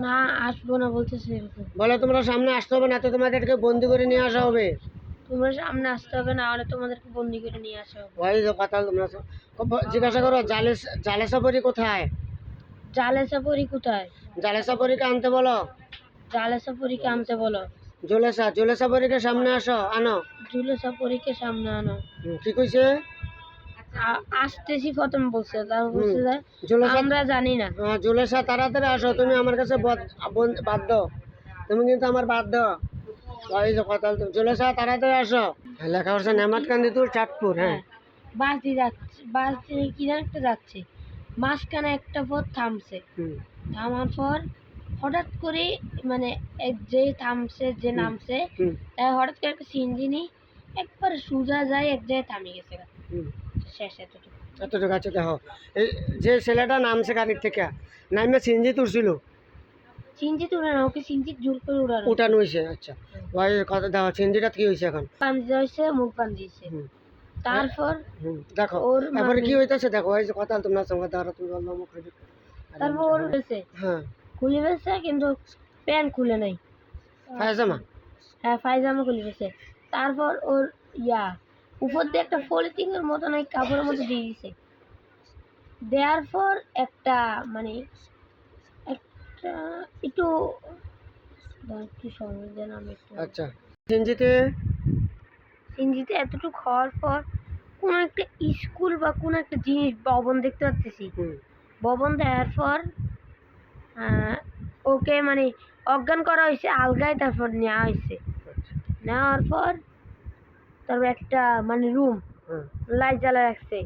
না আসবো না বলতেছে এরকম। বলো তোমরা সামনে আসতে হবে না তো তোমাদেরকে বন্দি করে নিয়ে আসা হবে। তোমরা সামনে আসতে হবে, না হলে তোমাদেরকে বন্দি করে নিয়ে আসা হবে। ওই যে কথা তোমরা জিজ্ঞাসা করো জালেসাপরি কোথায়? জালেসাপরি কোথায়? জালেসাপরিকে আনতে বলো। জালেসাপরিকে আনতে বলো। জুলেসাপরিকে সামনে আসো, আনো। জুলেসাপরিকে সামনে আনো। কি কইছে? আসতেছি প্রথম বলছে, তারপর হুম বলছে যে জুলেসা আমরা জানি না। জুলেসা তাড়াতাড়ি আসো, তুমি আমার কাছে বাধ্য, তুমি কিন্তু আমার বাধ্য। ওই যে কথা জুলেসা তাড়াতাড়ি আসো। লেখা হচ্ছে নেমাতকান্দিতুর চাঁদপুর। হ্যাঁ বাস দিয়ে যাচ্ছে, বাস দিয়ে কি যেন একটা যাচ্ছে, মাঝখানে একটা পথ থামছে। থামার পর হঠাৎ করে মানে যে থামছে, যে নামছে, হঠাৎ করে একটা সিঞ্জিনি একবার সোজা যায় এক জায়গায় থামে গেছে। শেষ এতটুকু। এতটুকু আছে। দেখো এই যে ছেলেটা নামছে গাড়ির থেকে, নামে সিঞ্জি তুলছিল, সিঞ্জিত উড়ানো, ওকে সিঞ্জিত জোর করে উঠানো হয়েছে। আচ্ছা ওই কথা দেখো সিঞ্জিটা কি হয়েছে এখন? পাঞ্জি হয়েছে, মুখ পাঞ্জি হয়েছে। তারপর দেখো তারপরে কি হইতেছে দেখো। ওই যে কথা তোমরা সঙ্গে দাঁড়া, তুমি বললো মুখ। তারপর ওর হয়েছে খুলে ফেলছে, কিন্তু প্যান্ট খুলে নাই। পায়জামা? হ্যাঁ পায়জামা খুলে ফেলছে। তারপর ওর উপর দিয়ে একটা পলিথিনের মতো নাই কাপড়ের মতো দিয়ে দিছে। দেওয়ার পর একটা মানে একটা একটু কি সময় দেন আমি একটু। আচ্ছা সিঞ্জিতে এতটুকু হওয়ার পর কোন একটা স্কুল বা কোন একটা জিনিস ভবন দেখতে পাচ্ছি। ভবন দেওয়ার পর ওকে মানে অজ্ঞান করা হয়েছে আলগায়, তারপর নেওয়া হয়েছে। নেওয়ার পর তারপর একটা মানে রুম লাইট জ্বালা রাখছে,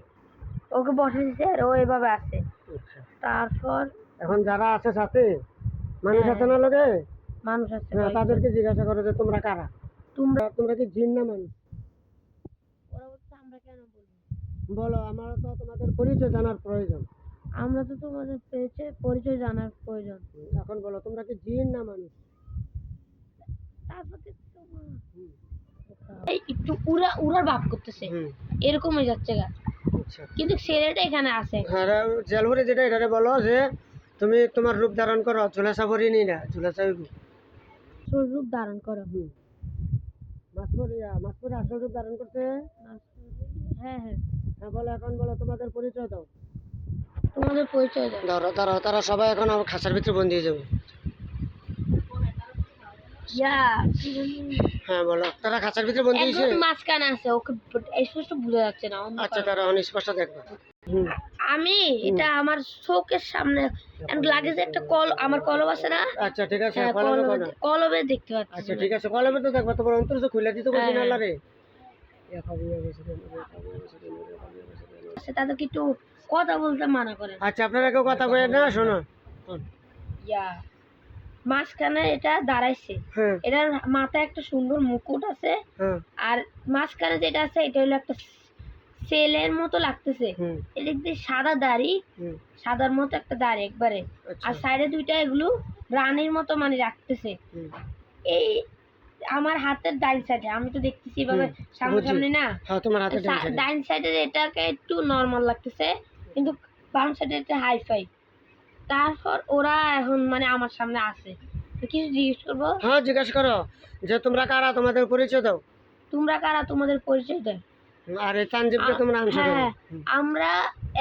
ওকে বসে দিছে আর ও এভাবে আছে। তারপর এখন যারা আছে সাথে মানুষ আছে না লোকে, মানুষ আছে, তাদেরকে জিজ্ঞাসা করো যে তোমরা কারা, তোমরা কি জিন না মানুষ? ওরা বলছে আমরা কেন বলবো? বলো, আমার তো তোমাদের পরিচয় জানার প্রয়োজন। আমরা তো তোমাদের পরিচয় জানার প্রয়োজন। এখন বলো তোমরা কি জিন না মানুষ? তারপর একটু উড়ার ভাব করতেছে, এরকম হয়ে যাচ্ছে গা। কিন্তু ছেলেটা এখানে আছে। জেলভরে যেটা এটারে বলো যে তুমি তোমার রূপ ধারণ করো, ঝুলাসা ভরি নি না, ঝুলাসা রূপ ধারণ করো। মাসপুরে আসল রূপ ধারণ করতে। হ্যাঁ হ্যাঁ বলো, এখন বলো তোমাদের পরিচয় দাও। তোমাদের পরিচয় দাও। দাঁড়াও তারা সবাই এখন আমার খাঁচার ভিতরে বন্দি হয়ে যাবে। হ্যাঁ বলো, তারা খাঁচার ভিতরে বন্দি হয়েছে, মাঝখানে আছে, ওকে স্পষ্ট বোঝা যাচ্ছে না। আচ্ছা তারা স্পষ্ট দেখবে। আমি এটা আমার চোখের সামনে লাগে যে একটা আমার কলম আছে না। আচ্ছা ঠিক আছে, কলমে দেখতে পাচ্ছি। আচ্ছা ঠিক আছে, কলমে তো দেখবা, তোমার অন্তর তো খুলে দিতে বলছি না আল্লাহ রে। তাদেরকে একটু কথা বলতে মানা করে। আচ্ছা আপনারা কেউ কথা বলেন না, শোনো। মাঝখানে এটা দাঁড়াইছে, এটার মাথায় একটা সুন্দর মুকুট আছে, আর মাঝখানে যেটা আছে এটা হলো একটা ছেলের মতো লাগতেছে। এদিক দিয়ে সাদা দাড়ি, সাদার মতো একটা দাড়ি একবারে, আর সাইডে দুইটা এগুলো রানীর মতো মানে রাখতেছে। এই আমার হাতের ডাইন সাইডে আমি তো দেখতেছি এভাবে সামনে না, ডাইন সাইডে এটাকে একটু নর্মাল লাগতেছে, কিন্তু বাম সাইডে এটা হাইফাই। তারপর ওরা এখন মানে আমার সামনে আছে, কিছু জিজ্ঞেস করবো? হ্যাঁ জিজ্ঞেস করো যে তোমরা কারা, তোমাদের পরিচয় দাও। তোমরা কারা, তোমাদের পরিচয় দাও। আর এই তানজিবকে তোমরা আনছো? আমরা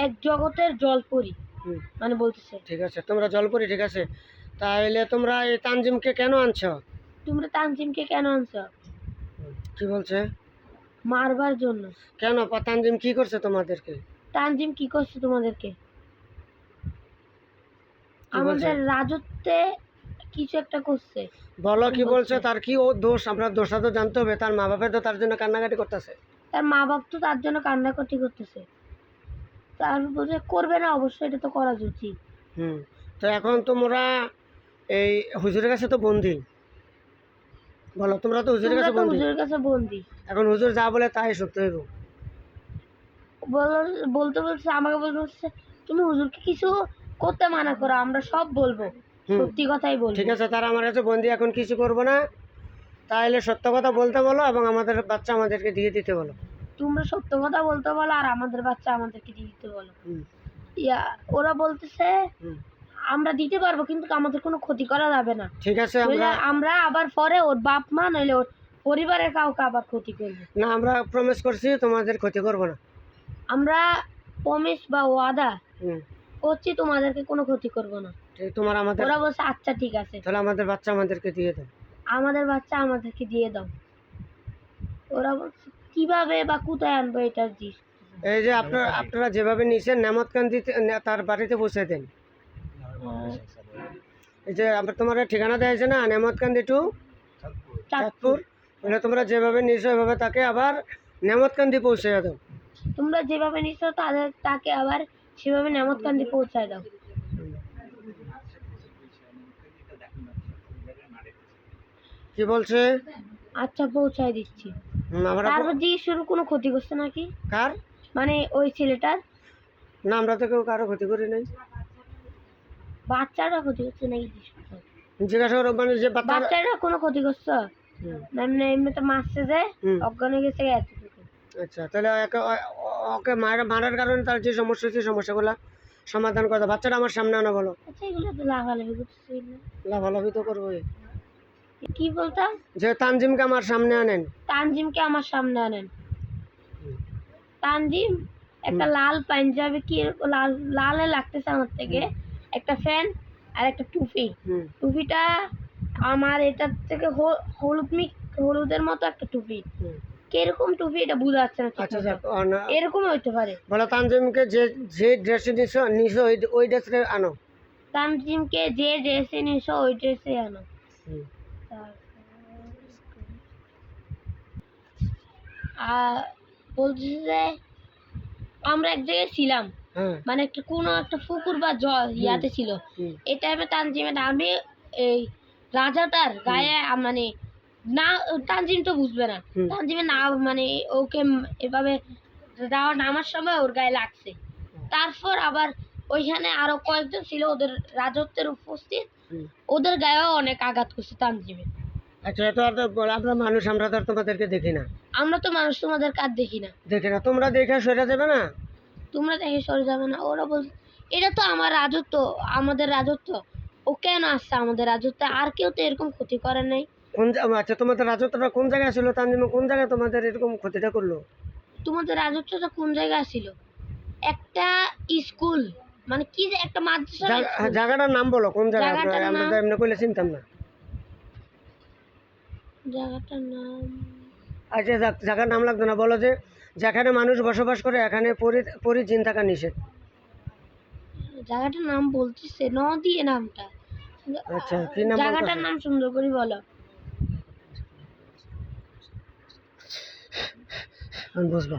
এক জগতের জলপরি মানে বলতেছে। ঠিক আছে তোমরা জলপরি, ঠিক আছে। তাহলে তোমরা এই তানজিমকে কেন আনছো? তোমরা তানজিমকে কেন আনছো? কি বলছে? মারবার জন্য। কেন? তানজিম কি করছে তোমাদেরকে? তানজিম কি করছে তোমাদেরকে? আমাদের রাজত্বে কিছু একটা করছে। বলো কি বলছে, তার কি ও দোষ? আমরা দোষটা তো জানতে হবে। তার মা বাপে তো তার জন্য কান্নাকাটি করতেছে। তার মা বাপ তো তার জন্য কান্নাকাটি করতেছে, তার বলছে করবে না, অবশ্যই এটা তো করা উচিত। তো এখন তোমরা এই হুজুরের কাছে তো বন্দি। বলো তোমরা তো হুজুরের কাছে বন্দি। এখন হুজুর যা বলে তাই সত্য হইব। বলতে বলছে, আমাকে বলছে তুমি হুজুরকে কিছু করতে মানা করো, আমরা সব বলবো, সত্যি কথাই বলবো। ঠিক আছে, তারা আমার কাছে বন্দি, এখন কিছু করবো না। তাহলে সত্য কথা বলতে বলো এবং আমাদের বাচ্চা আমাদেরকে দিয়ে দিতে বলো। তোমরা সত্য কথা বলতে বলো আর আমাদের বাচ্চা আমাদেরকে দিয়ে দিতে বলো। ওরা বলতেছে আমরা দিতে পারবো, কিন্তু আমাদের কোনো ক্ষতি করা যাবে না। ঠিক আছে, নইলে আমরা আবার পরে ওর বাপ মা নইলে ওর পরিবারের কাউকে আবার ক্ষতি করবো না, আমরা প্রমিস করছি তোমাদের ক্ষতি করবো না। আমরা প্রমিস বা ওয়াদা হুম, করছি তোমাদেরকে কোনো ক্ষতি করবো না। তোমার আমাদের, ওরা বলছে আচ্ছা ঠিক আছে, তাহলে আমাদের বাচ্চা আমাদেরকে দিয়ে দাও। আমাদের বাচ্চা আমাদেরকে দিয়ে দাও। ওরা বলছে কিভাবে বা কোথায় আনবো এটা দিস। এই যে আপনারা যেভাবে নিছেন নেমতকান্দি তার বাড়িতে পৌঁছে দেন। এই যে তোমার ঠিকানা দেওয়া হয়েছে না, নেমতকান্দি টু চাঁদপুর, মানে তোমরা যেভাবে নিছো ওইভাবে তাকে আবার নেমতকান্দি পৌঁছে দাও। তোমরা যেভাবে নিছো তাকে আবার সেভাবে নেমতকান্দি পৌঁছায় দাও। কি বলছে? আচ্ছা পৌঁছায় দিচ্ছি। তারপর জিজ্ঞেস শুরু কোনো ক্ষতি করছে নাকি? কার? মানে ওই ছেলেটার। না, আমরা তো কেউ কারো ক্ষতি করি নাই। বাচ্চারা ক্ষতি করছে নাকি জিজ্ঞাসা করো, মানে যে বাচ্চারা কোনো ক্ষতি করছে? মানে এমনি তো মারছে যে অজ্ঞান হয়ে গেছে এতটুকু। আচ্ছা, তাহলে ওকে মারার কারণে তার যে সমস্যা হচ্ছে সমস্যাগুলো সমাধান করে দাও। বাচ্চাটা আমার সামনে আনা বলো। আচ্ছা এগুলো তো লাভালাভি করছে। লাভালাভি তো করবোই। কি বলতাম? যে তানজিমকে আমার সামনে আনেন। তানজিমকে আমার সামনে আনেন। তানজিম একটা লাল পাঞ্জাবি, কি লালে লাগতেছে আমার থেকে, একটা ফ্যান আর একটা টুপি। টুপিটা আমার এটার থেকে হলুদের মতো একটা টুপি। কিরকম টুপি এটা বোঝা যাচ্ছে না। আচ্ছা, এরকম হইতে পারে। বলো তানজিমকে যে ড্রেসে নিছো ওই ড্রেসে আনো। তানজিমকে যে ড্রেসে নিছো ওই ড্রেসে আনো। বলছি যে আমরা এক জায়গায় ছিলাম, মানে একটা কোনো একটা পুকুর বা জল ইয়াতে ছিল। এই টাইমে তানজিমের আমি এই রাজাটার গায়ে মানে না, তানজিম তো বুঝবে না, তানজিমের না মানে ওকে এভাবে নামার সময় ওর গায়ে লাগছে। তারপর আবার ওইখানে আরো কয়েকজন ছিল ওদের রাজত্বের উপস্থিত, ওদের গায়েও অনেক আঘাত করছে তানজিমের। আচ্ছা, তো আমরা মানুষ, আমরা তো তোমাদেরকে দেখি না। আমরা তো মানুষ, তোমাদের কাজ দেখি না। তোমরা দেখে সরে যাবে না। তোমরা দেখে সরে যাবে না। ওরা বলছে এটা তো আমার রাজত্ব, আমাদের রাজত্ব, ও কেন আসছে আমাদের রাজত্বে? আর কেউ তো এরকম ক্ষতি করে নাই। আচ্ছা, তোমাদের রাজত্বটা কোন জায়গায় ছিল? তানজিম কোন জায়গায় তোমাদের এরকম ক্ষতিটা করলো? তোমাদের রাজত্বটা কোন জায়গায় ছিল? একটা স্কুল, মানে কি যে একটা মাদ্রাসা। জায়গাটার নাম বলো, কোন জায়গা? আমরা তো এমনি কইলে চিনতাম না জায়গাটার নাম। আচ্ছা, জায়গার নাম লাগতো না, বলো যে যেখানে মানুষ বসবাস করে এখানে পরি জিন থাকা নিষেধ। জায়গাটার নাম বলতেছে নদী নামটা। আচ্ছা, কি নাম? জায়গাটার নাম সুন্দর করে বলো। আমি বুঝবো।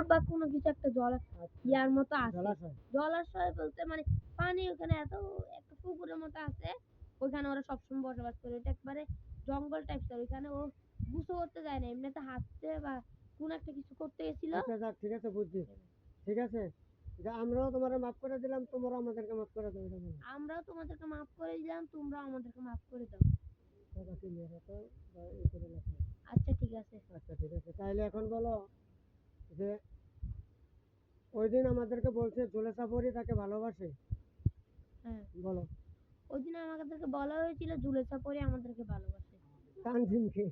বা কোনো কিছু একটা ইয়ার মতো আছে। জলাশয় বলতে মানে পানি ওখানে এত একটা পুকুরের মতো আছে, ওইখানে ওরা সবসময় বসবাস করে। এটা একবারে জঙ্গল টাইপের। ওইখানে ও গুছো করতে যায় না, এমনিতে হাঁটতে বা কোন একটা কিছু করতে গেছিল। আচ্ছা, ঠিক আছে, বুঝছি। ঠিক আছে, আমরাও তোমার মাফ করে দিলাম, তোমরাও আমাদেরকে মাফ করে দাও। আমরাও তোমাদেরকে মাফ করে দিলাম, তোমরাও আমাদেরকে মাফ করে দাও। আচ্ছা ঠিক আছে। আচ্ছা ঠিক আছে, তাহলে এখন বলো যে ওই দিন আমাদেরকে বলছে জুলেখা পরি তাকে ভালোবাসে। হ্যাঁ বলো। ওই দিন আমাদেরকে বলা হয়েছিল জুলেখা পরি আমাদেরকে ভালোবাসে। তানজিমকে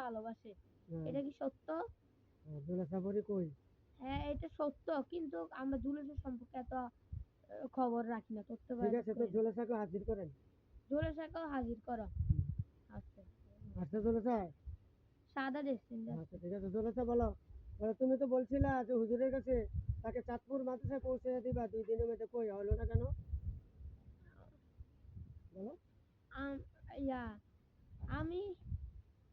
ভালোবাসে। এটা কি সত্য? জুলেখা পরি কই? হ্যাঁ এটা সত্য, কিন্তু আমরা জুলেখার সম্পর্কে এত খবর রাখি না, তথ্য। ঠিক আছে, তো জুলেখাকে হাজির করেন। জুলেখাকেও হাজির করো। আচ্ছা আচ্ছা, জুলেখা সাদা ড্রেস। আচ্ছা ঠিক আছে, জুলেখা বলো। তুমি তো বলছিলা যে হুজুরের কাছে তাকে চাঁদপুর মাদ্রাসায় পৌঁছে দিবা 2 দিনের মধ্যে, কই হলো না কেন? বলো। আমি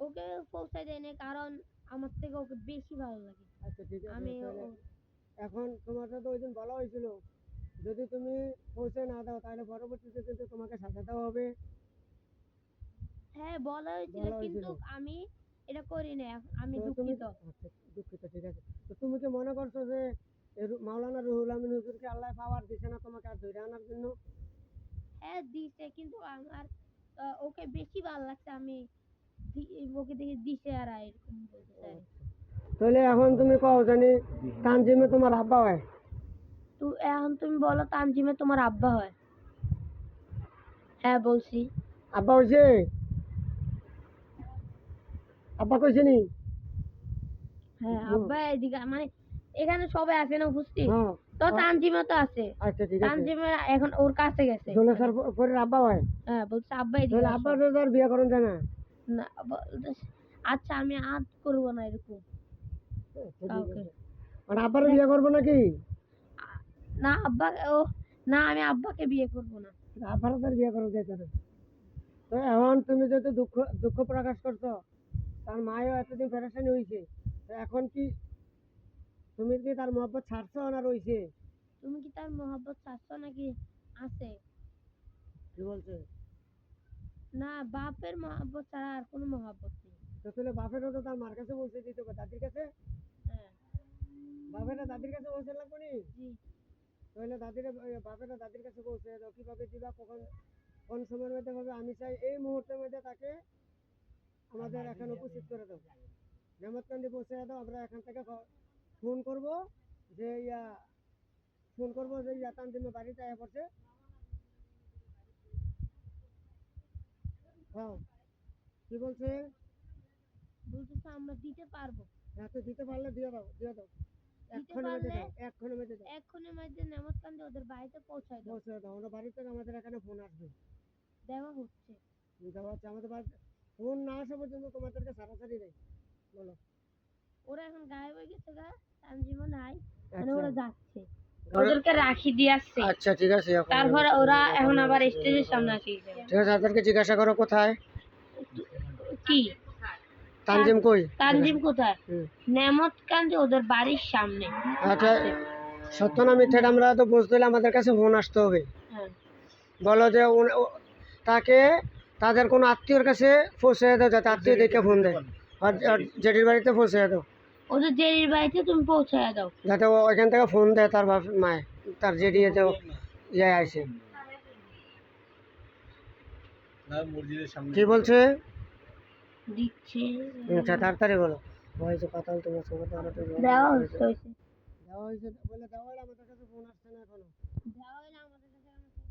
ওকে পৌঁছায় দেয়নি কারণ আমার থেকে ওকে বেশি ভালো লাগে। আচ্ছা ঠিক আছে, এখন তোমাকে তো ওই দিন বলা হয়েছিল যদি তুমি পৌঁছে না দাও তাহলে পরবর্তীতে কিন্তু তোমাকে সাজা দেওয়া হবে। হ্যাঁ বলা হয়েছিল, কিন্তু আমি এটা করি না। আমি দুঃখিত। আচ্ছা দুঃখিত, ঠিক আছে। তো তুমি কি মনে করছো যে মাওলানা রুহুল আমিন হুজুরকে আল্লাহ পাওয়ার দিছে না তোমাকে আর ধরে আনার জন্য? হ্যাঁ দিছে, কিন্তু আমার ওকে বেশি ভালো লাগছে। আমি ওকে দেখে দিশে আর এরকম বলতে চাই। তাহলে এখন তুমি কও জানি তানজিমে তোমার আব্বা হয়? তো এখন তুমি বলো তানজিমে তোমার আব্বা হয়? হ্যাঁ বলছি। আব্বা হয়েছে? আব্বা কইছে নি? হ্যাঁ আব্বা এদিকে মানে এখানে সবাই আছে না উপস্থিত, হ্যাঁ। তো তানজিমা তো আছে। আচ্ছা ঠিক আছে। তানজিমা এখন ওর কাছে গেছে। জোনাসার পরে আব্বা হয়? হ্যাঁ বলছে আব্বা এদিকে তাহলে আসো। আব্বা তো আর বিয়ে করুন যায় না? না বলতেছে, আচ্ছা আমি আদ করবো না এরকম কাউকে। মানে আব্বারও বিয়ে করবো নাকি? না আব্বা ও না, আমি আব্বাকে বিয়ে করবো না। আব্বারও তো আর বিয়ে করুন যাইতে না। তো এখন তুমি যেহেতু দুঃখ দুঃখ প্রকাশ করছো, তার মায়ও এতদিন পেরেশানি হয়েছে, তো এখন কি তুমি কি তার মহব্বত ছাড়ছো না রয়েছে? তুমি কি তার মহব্বত চাচ্ছো নাকি আছে? কি বলছে? না, বাপের মহব্বত ছাড়া আর কোনো মহব্বত নেই। তো তাহলে বাপেরও তো তার মার কাছে বলছে দিতে হবে, দাদির কাছে। হ্যাঁ বাপেরা দাদির কাছে বলছে লাগবে নি? জি। তাহলে বাপেরা দাদির কাছে বলছে তো কিভাবে দিবা, কখন কোন সময়ের মধ্যে হবে? আমি চাই এই মুহূর্তের মধ্যে তাকে আমাদের এখানে উপস্থিত করে দাও, নেমতকান্দি পৌঁছে দাও। আমরা এখান থেকে ফোন করব যে তানজিমের বাড়িতে আয়া পড়ছে। হ্যাঁ কি বলছে? বলতেছে আমরা দিতে পারবো। হ্যাঁ তো দিতে পারলে দিয়ে দাও, দিয়ে দাও। দিতে এক্ষণের মধ্যে পারলে দাও, এক্ষণের মধ্যে দাও। এক্ষুনি মধ্যে নেমতকান্দি ওদের বাড়িতে পৌঁছায় দাও। পৌঁছে দাও, আমরা বাড়ি থেকে আমাদের এখানে ফোন আসবে। দেওয়া হচ্ছে। দেওয়া হচ্ছে আমাদের বাড়িতে। ফোন না আসা পর্যন্ত তোমাদেরকে সারাসারি নেই। বলো। ওরা এখন গায়েব হয়ে গেছে গা, তানজিমও নাই, মানে আচ্ছা। ওরা যাচ্ছে, ওদেরকে রাখি দিয়ে আসছে। আচ্ছা ঠিক আছে। তারপরে ওরা এখন আবার স্টেজের সামনে আসি। ঠিক আছে, তাদেরকে জিজ্ঞাসা করো কোথায় কি তানজিম, কই তানজিম কোথায়? হুম। নেমতকান্দি ওদের বাড়ির সামনে। আচ্ছা সত্য না মিথ্যা আমরা তো বুঝতে হলে আমাদের কাছে ফোন আসতে হবে। হ্যাঁ বলো যে তাকে তাদের কোনো আত্মীয়র কাছে পৌঁছে দাও, যাতে আত্মীয় দেখে ফোন দেয়। আর জেডির বাড়িতে পৌঁছে দাও, ওদের জেরির বাড়িতে তুমি পৌঁছায় দাও। যাতে ও ওইখান থেকে ফোন দেয় তার মায়, তার জেডি ইয়ে আসে। কি বলছে? দিচ্ছে। আচ্ছা তাড়াতাড়ি বলো। হয়েছে কথা তোমার সঙ্গে তো দেওয়া হচ্ছে। দেওয়া হয়েছে বলে দেওয়া হলে আমাদের কাছে ফোন আসছে না এখনো। দেওয়া হলে আমাদের কাছে এখন ফোন আসে না।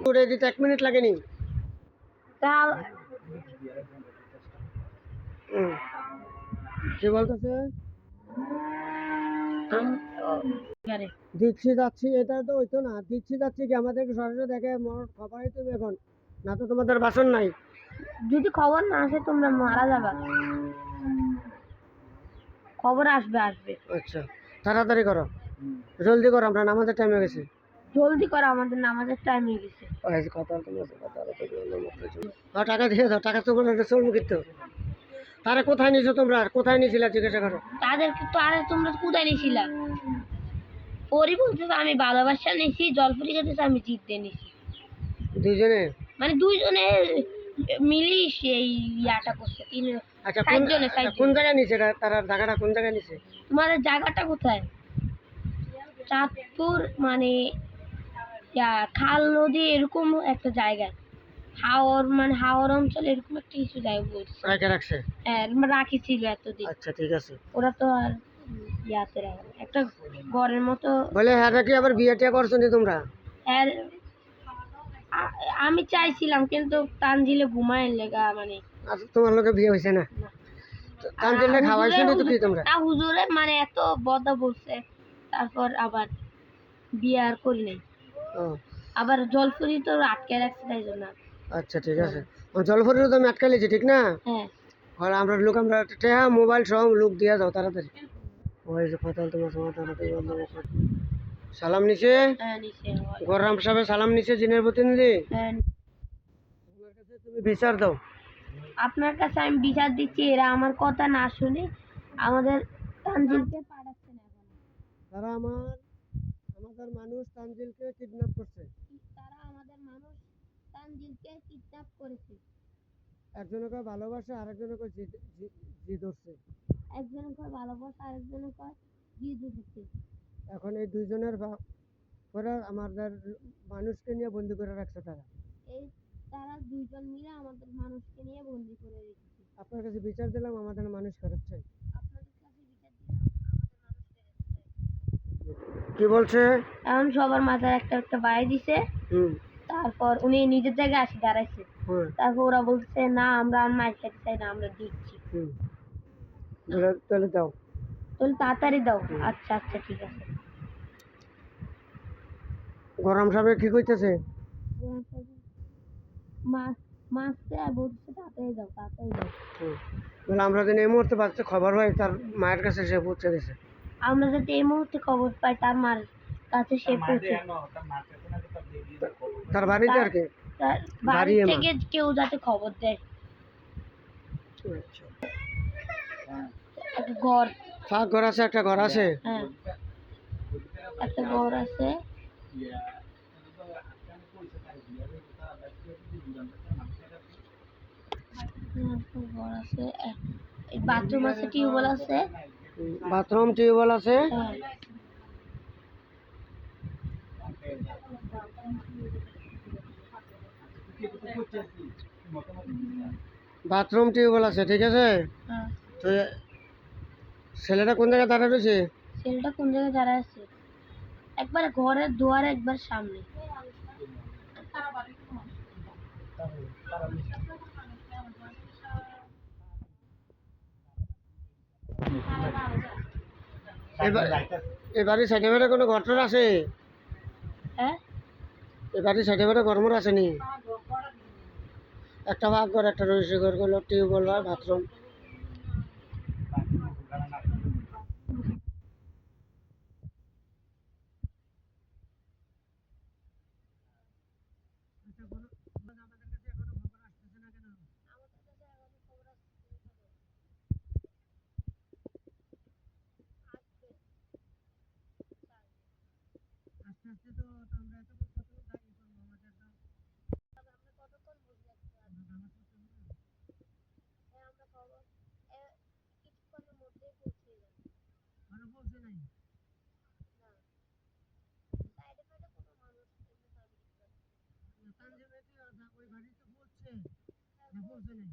উড়ে দিতে 1 মিনিট লাগেনি। তা কি বলতেছে? আরে দিচ্ছি যাচ্ছি, এটা তো হইতো না। দিচ্ছি যাচ্ছি কি আমাদেরকে সরাসরি দেখে খবর হইতে হবে এখন, না তো তোমাদের বাসন নাই। যদি খবর না আসে তোমরা মারা যাবা। খবর আসবে আসবে। আচ্ছা তাড়াতাড়ি করো, জলদি করো, আমরা নামাজের টাইম হয়ে গেছে। জলদি করো, আমাদের নামাজের টাইম হয়ে গেছে। টাকা দিয়ে দাও, টাকা তো বলে চলবো কিন্তু। তারা কোথায় নিয়েছো তোমরা, কোথায় নিয়েছিলা জিজ্ঞাসা করো। তাদেরকে তো আরে তোমরা কোথায় নিয়েছিলা? পরি বলতেছে আমি ভালোবাসা নিয়েছি, জলপুরি খেতেছে আমি জিততে নিয়েছি। দুইজনে মানে দুইজনে মিলেই সেই ইয়াটা করছে। আচ্ছা চারজনে কোন জায়গায় নিছে তারা, জায়গাটা কোন জায়গায় নিছে? তোমাদের জায়গাটা কোথায়? চাঁদপুর মানে খাল নদী এরকম একটা জায়গা, হাওর অঞ্চলে এরকম একটা কিছু জায়গা বলছে। রাখছে। হ্যাঁ রাখি ছিল এতদিন। আচ্ছা ঠিক আছে। ওরা তো আর ইয়াতে রাখে না। একটা ঘরের মতো বলে হ্যাঁ কি আবার বিয়ে টিয়া করছো নি তোমরা? আর আমি চাইছিলাম কিন্তু তানজিলে ঘুমায় লেগা মানে। আচ্ছা তোমার লোকে বিয়ে হয়েছে না? তানজিলে খাওয়াইছো নি তো কি তোমরা? তা হুজুরে মানে এত বদা বলছে, তারপর আবার বিয়ে আর করি নাই। আবার জলপুরি তো আটকে রাখছে তাই জন্য। আচ্ছা ঠিক আছে, জলপুরিও তো আমি আটকে লিছি ঠিক না? হ্যাঁ আর আমরা মোবাইল সব লোক দিয়ে যাও তাড়াতাড়ি। ওই যে কথা তোমার সঙ্গে তাড়াতাড়ি সালাম নিছে। হ্যাঁ নিচে গরম সাহেব সালাম নিছে, জিনের প্রতিনিধি। হ্যাঁ। তোমার কাছে তুমি বিচার দাও। আপনার কাছে আমি বিচার দিচ্ছি, এরা আমার কথা না শুনে আমাদের তানজিলকে পাঠাচ্ছে না। এখন তারা আমাদের মানুষ তানজিলকে কিডন্যাপ করছে। তারা আমাদের মানুষ তানজিলকে কিডন্যাপ করেছে। একজনকে ভালোবাসে, আরেকজনকে জি ধরছে। একজনের কয় ভালোবাসা, আরেকজনের কয় জিদ হচ্ছে। এখন এই দুইজনের পরে আমাদের মানুষকে নিয়ে বন্দি করে রাখছে তারা। এই তারা দুইজন মিলে আমাদের মানুষকে নিয়ে বন্দি করে রেখেছে। আপনার কাছে বিচার দিলাম, আমাদের মানুষ ফেরত চাই। আপনাদের কাছে বিচার দিলাম, আমাদের মানুষ ফেরত চাই। কি বলছে? এখন সবার মাথায় একটা একটা বাড়ি দিছে। তারপর উনি নিজের জায়গায় আসি দাঁড়াইছে। তারপর ওরা বলছে না আমরা আর মাইর খেতে চাই না, আমরা দিচ্ছি। তাহলে দাও, তাহলে তাড়াতাড়ি দাও। আচ্ছা আচ্ছা ঠিক আছে। গরম সাহেব কি কইতেছে? মাসতে আর বলছে তাড়াতাড়ি দাও তাড়াতাড়ি দাও। বলে আমরা যদি এই মুহূর্তে বাচ্চা খবর হয় তার মায়ের কাছে সে পৌঁছে দিছে। আমরা যাতে এই মুহূর্তে খবর পাই তার মার কাছে সে পৌঁছে, তার বাড়িতে আর কি তার বাড়ি থেকে কেউ যাতে খবর দেয়। একটা ঘর, ফাঁক ঘর আছে, একটা ঘর আছে। হ্যাঁ একটা ঘর আছে। ঘর আছে, বাথরুম আছে, টিউবওয়েল আছে। বাথরুম টিউবওয়েল আছে। বাথরুম টিউবওয়েল আছে, ঠিক আছে। তো ছেলেটা কোন জায়গায় দাঁড়ায় রয়েছে? ছেলেটা কোন জায়গায় দাঁড়ায় আছে? একবার ঘরের দুয়ারে, একবার সামনে। এবারে সাইডে বেড়ে কোনো ঘটনা আছে? হ্যাঁ এবারে সাইডে বেড়ে গরমর আসেনি? একটা ভাগ ঘর, একটা রয়েছে ঘর, গুলো টিউবওয়েল বা বাথরুম। আস্তে আস্তে তো আমরা এত কতক্ষণ থাকি করবো, আমাদের তো আমরা কতক্ষণ বসে থাকতে পারি? আমরা খবর কিছুক্ষণের মধ্যেই পৌঁছে যাবে। আরো পৌঁছে নাই। না সাইডে ফাইডে কোনো মানুষ কিন্তু তানজিমে কি ওই বাড়িতে পৌঁছে না পৌঁছে নাই?